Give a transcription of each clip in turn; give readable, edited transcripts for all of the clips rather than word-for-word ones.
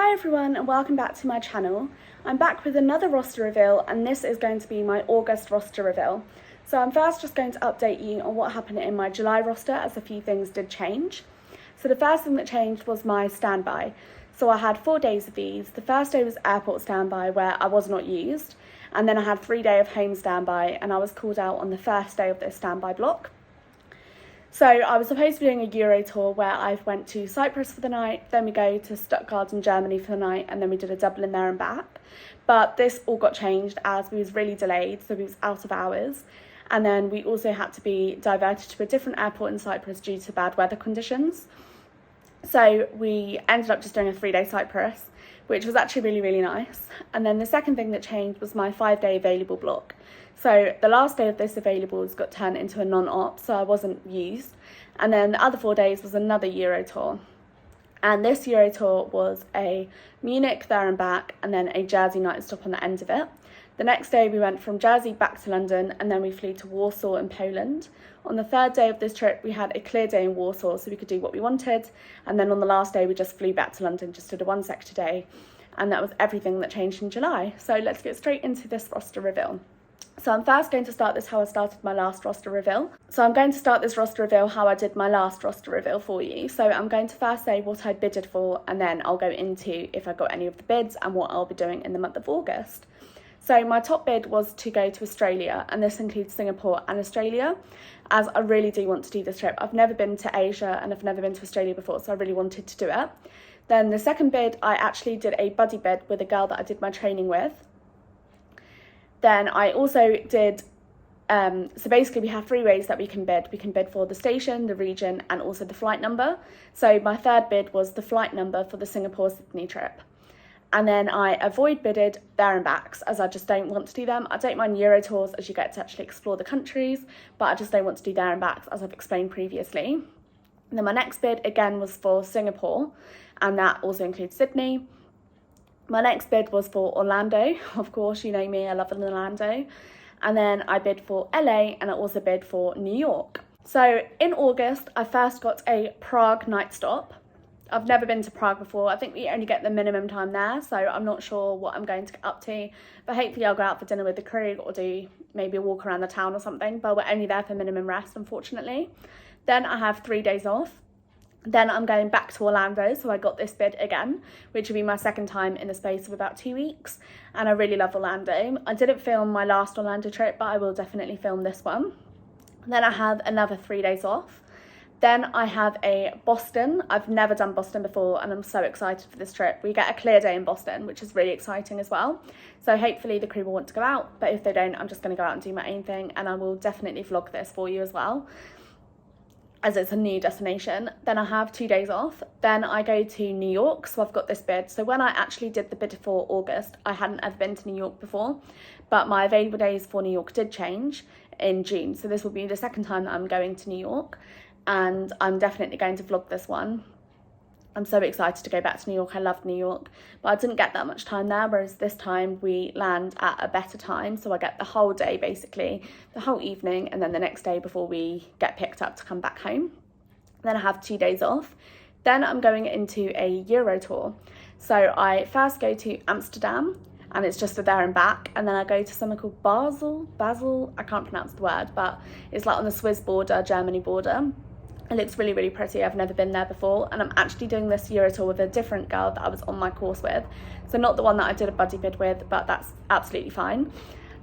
Hi everyone and welcome back to my channel. I'm back with another roster reveal and this is going to be my August roster reveal. So I'm first just going to update you on what happened in my July roster as a few things did change. So the first thing that changed was my standby. So I had 4 days of these. The first day was airport standby where I was not used, and then I had 3 days of home standby and I was called out on the first day of this standby block. So I was supposed to be doing a Euro tour where I went to Cyprus for the night, then we go to Stuttgart in Germany for the night, and then we did a Dublin there and back. But this all got changed as we was really delayed, so we was out of hours. And then we also had to be diverted to a different airport in Cyprus due to bad weather conditions. So we ended up just doing a 3-day Cyprus, which was actually really, really nice. And then the second thing that changed was my 5-day available block. So the last day of this availables got turned into a non-op, so I wasn't used. And then the other 4 days was another Euro tour. And this Euro tour was a Munich there and back, and then a Jersey night stop on the end of it. The next day we went from Jersey back to London, and then we flew to Warsaw in Poland. On the third day of this trip, we had a clear day in Warsaw, so we could do what we wanted. And then on the last day, we just flew back to London, just did a 1-sector day. And that was everything that changed in July. So let's get straight into this roster reveal. So I'm first going to start this how I started my last roster reveal. So I'm going to start this roster reveal how I did my last roster reveal for you. So I'm going to first say what I bidded for, and then I'll go into if I got any of the bids and what I'll be doing in the month of August. So my top bid was to go to Australia, and this includes Singapore and Australia, as I really do want to do this trip. I've never been to Asia and I've never been to Australia before, so I really wanted to do it. Then the second bid, I actually did a buddy bid with a girl that I did my training with. Then I also did, so basically we have 3 ways that we can bid. We can bid for the station, the region, and also the flight number. So my third bid was the flight number for the Singapore-Sydney trip. And then I avoid bidded there and backs, as I just don't want to do them. I don't mind Euro tours as you get to actually explore the countries, but I just don't want to do there and backs as I've explained previously. And then my next bid again was for Singapore, and that also includes Sydney. My next bid was for Orlando. Of course, you know me, I love Orlando. And then I bid for LA, and I also bid for New York. So in August, I first got a Prague night stop. I've never been to Prague before. I think we only get the minimum time there, so I'm not sure what I'm going to get up to. But hopefully I'll go out for dinner with the crew or do maybe a walk around the town or something. But we're only there for minimum rest, unfortunately. Then I have 3 days off. Then I'm going back to Orlando, so I got this bid again, which will be my second time in the space of about 2 weeks. And I really love Orlando. I didn't film my last Orlando trip, but I will definitely film this one. Then I have another 3 days off. Then I have a Boston. I've never done Boston before and I'm so excited for this trip. We get a clear day in Boston, which is really exciting as well. So hopefully the crew will want to go out, but if they don't, I'm just going to go out and do my own thing, and I will definitely vlog this for you as well, as it's a new destination. Then I have 2 days off. Then I go to New York, so I've got this bid. So when I actually did the bid for August, I hadn't ever been to New York before, but my available days for New York did change in June. So this will be the second time that I'm going to New York, and I'm definitely going to vlog this one. I'm so excited to go back to New York. I love New York, but I didn't get that much time there, whereas this time we land at a better time, so I get the whole day, basically the whole evening, and then the next day before we get picked up to come back home. Then I have 2 days off. Then I'm going into a Euro tour. So I first go to Amsterdam, and it's just a there and back, and then I go to somewhere called Basel, I can't pronounce the word, but it's like on the Swiss border, Germany border. It looks really, really pretty. I've never been there before, and I'm actually doing this Euro tour with a different girl that I was on my course with. So not the one that I did a buddy bid with, but that's absolutely fine.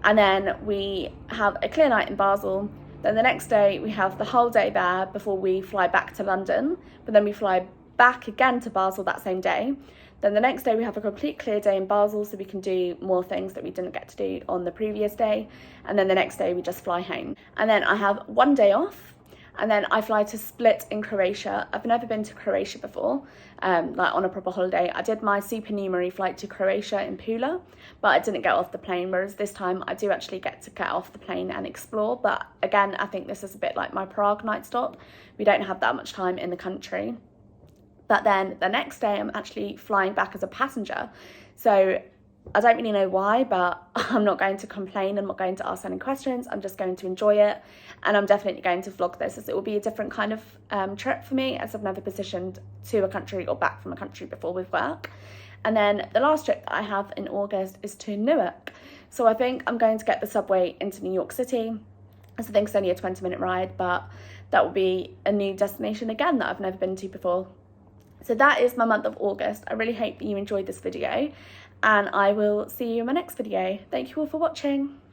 And then we have a clear night in Basel. Then the next day we have the whole day there before we fly back to London, but then we fly back again to Basel that same day. Then the next day we have a complete clear day in Basel, so we can do more things that we didn't get to do on the previous day. And then the next day we just fly home. And then I have 1 day off. And then I fly to Split in Croatia. I've never been to Croatia before, like on a proper holiday. I did my supernumerary flight to Croatia in Pula, but I didn't get off the plane, whereas this time I do actually get to get off the plane and explore. But again, I think this is a bit like my Prague night stop. We don't have that much time in the country. But then the next day I'm actually flying back as a passenger. So I don't really know why, but I'm not going to complain. I'm not going to ask any questions. I'm just going to enjoy it. And I'm definitely going to vlog this, as it will be a different kind of trip for me, as I've never positioned to a country or back from a country before with work. And then the last trip that I have in August is to Newark. So I think I'm going to get the subway into New York City. So I think it's only a 20-minute ride, but that will be a new destination again that I've never been to before. So that is my month of August. I really hope that you enjoyed this video, and I will see you in my next video. Thank you all for watching.